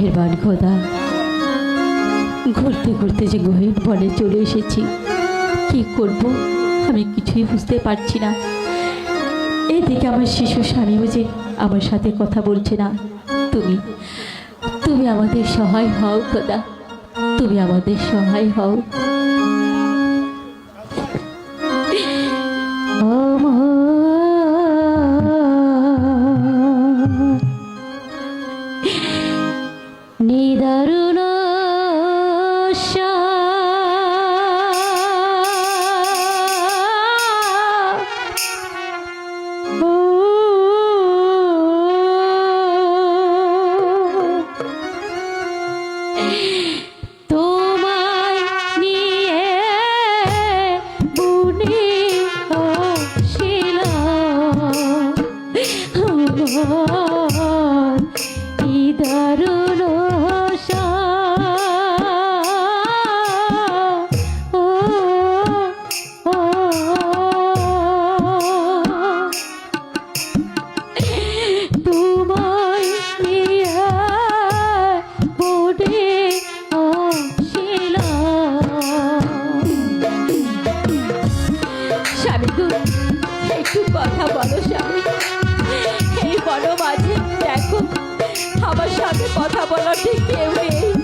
মেহেরবান খোদা, ঘুরতে ঘুরতে যে গহীন বনে চলে এসেছি। কি করব আমি কিছুই বুঝতে পারছি না। এদিকে আমার শিশু স্বামীও যে আমার সাথে কথা বলছে না। তুমি তুমি আমাদের সহায় হও খোদা, তুমি আমাদের সহায় হও। নিদারুণ তোমায় নিয়ে বুনি ছিল আমার কি দারুণ তোমায় নিয়ে বুনি ছিল। স্বামী গো, একটু কথা বলো স্বামী। এই বড় মাঝে দেখো আমার সাথে কথা বলার ঠিক কেউ নেই।